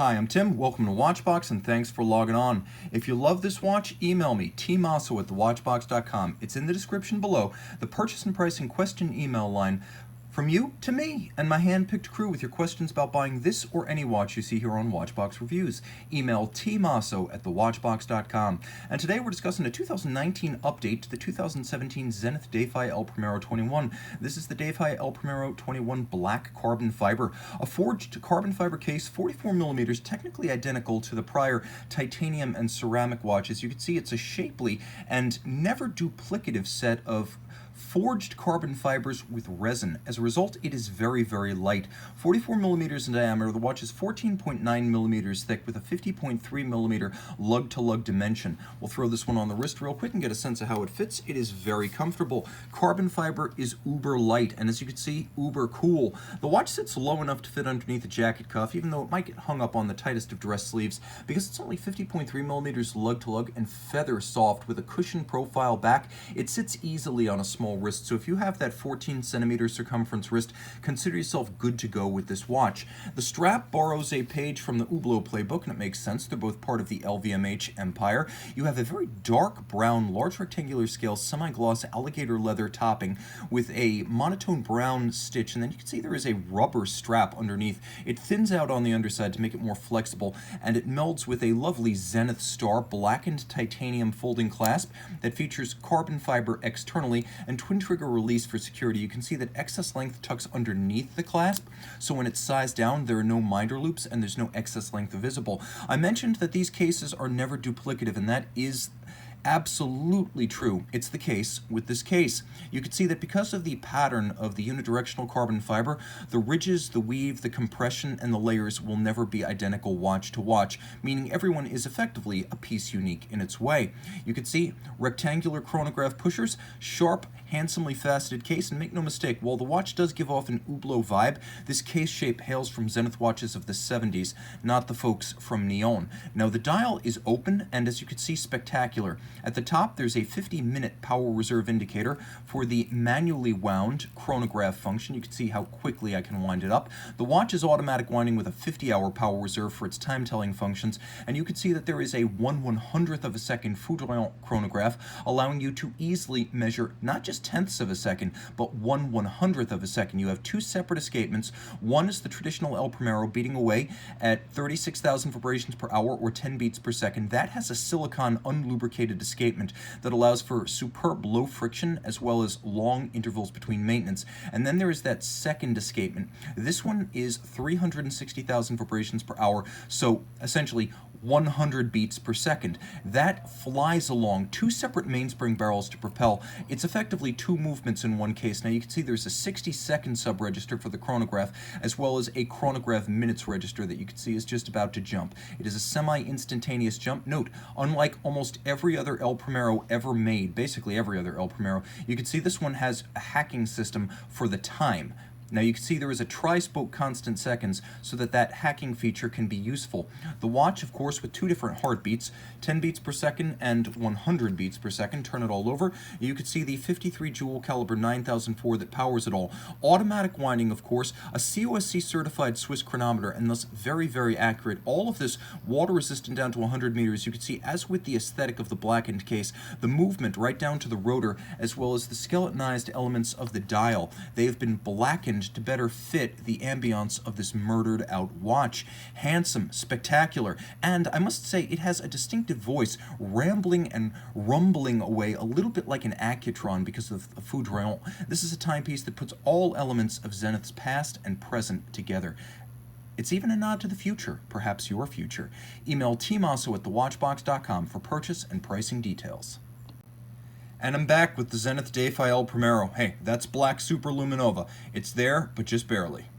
Hi, I'm Tim. Welcome to Watchbox, and thanks for logging on. If you love this watch, email me, tmosso at thewatchbox.com. It's in the description below, the purchase and pricing question email line. From you to me and my hand-picked crew with your questions about buying this or any watch you see here on Watchbox Reviews. Email tmosso at thewatchbox.com. And today we're discussing a 2019 update to the 2017 Zenith Defy El Primero 21. This is the Defy El Primero 21 black carbon fiber, a forged carbon fiber case, 44 millimeters, technically identical to the prior titanium and ceramic watches. You can see it's a shapely and never duplicative set of forged carbon fibers with resin. As a result, it is very, very light. 44 millimeters in diameter, the watch is 14.9 millimeters thick with a 50.3 millimeter lug-to-lug dimension. We'll throw this one on the wrist real quick and get a sense of how it fits. It is very comfortable. Carbon fiber is uber light, and as you can see, uber cool. The watch sits low enough to fit underneath a jacket cuff, even though it might get hung up on the tightest of dress sleeves, because it's only 50.3 millimeters lug-to-lug and feather soft with a cushion profile back. It sits easily on a small wrist, so if you have that 14 centimeter circumference wrist, consider yourself good to go with this watch. The strap borrows a page from the Hublot playbook, and it makes sense. They're both part of the LVMH empire. You have a very dark brown, large rectangular scale, semi-gloss alligator leather topping with a monotone brown stitch, and then you can see there is a rubber strap underneath. It thins out on the underside to make it more flexible, and it melds with a lovely Zenith Star blackened titanium folding clasp that features carbon fiber externally and twin trigger release for security. You can see that excess length tucks underneath the clasp, so when it's sized down, there are no minder loops and there's no excess length visible. I mentioned that these cases are never duplicative, and that is absolutely true. It's the case with this case. You can see that because of the pattern of the unidirectional carbon fiber, the ridges, the weave, the compression, and the layers will never be identical watch to watch, meaning everyone is effectively a piece unique in its way. You can see rectangular chronograph pushers, sharp, handsomely faceted case, and make no mistake, while the watch does give off an Hublot vibe, this case shape hails from Zenith watches of the 70s, not the folks from Neon. Now the dial is open, and as you can see, spectacular. At the top, there's a 50-minute power reserve indicator for the manually wound chronograph function. You can see how quickly I can wind it up. The watch is automatic winding with a 50-hour power reserve for its time-telling functions, and you can see that there is a 1/100th of a second foudroyante chronograph, allowing you to easily measure not just tenths of a second, but 1/100th of a second. You have two separate escapements. One is the traditional El Primero beating away at 36,000 vibrations per hour or 10 beats per second. That has a silicon unlubricated escapement that allows for superb low friction as well as long intervals between maintenance. And then there is that second escapement. This one is 360,000 vibrations per hour, so essentially 100 beats per second. That flies along two separate mainspring barrels to propel. It's effectively two movements in one case. Now you can see there's a 60-second sub-register for the chronograph, as well as a chronograph minutes register that you can see is just about to jump. It is a semi-instantaneous jump. Note, unlike almost every other El Primero ever made, basically every other El Primero, you can see this one has a hacking system for the time. Now you can see there is a tri-spoke constant seconds so that hacking feature can be useful. The watch, of course, with two different heartbeats, 10 beats per second and 100 beats per second. Turn it all over. You can see the 53 jewel caliber 9004 that powers it all. Automatic winding, of course, a COSC certified Swiss chronometer, and thus very, very accurate. All of this water resistant down to 100 meters. You can see, as with the aesthetic of the blackened case, the movement right down to the rotor, as well as the skeletonized elements of the dial. They have been blackened to better fit the ambiance of this murdered out watch. Handsome, spectacular, and I must say it has a distinctive voice, rambling and rumbling away a little bit like an Accutron because of the foudroyante. This is a timepiece that puts all elements of Zenith's past and present together. It's even a nod to the future, perhaps your future. Email tmosso at thewatchbox.com for purchase and pricing details. And I'm back with the Zenith Defy El Primero. Hey, that's black superluminova. It's there, but just barely.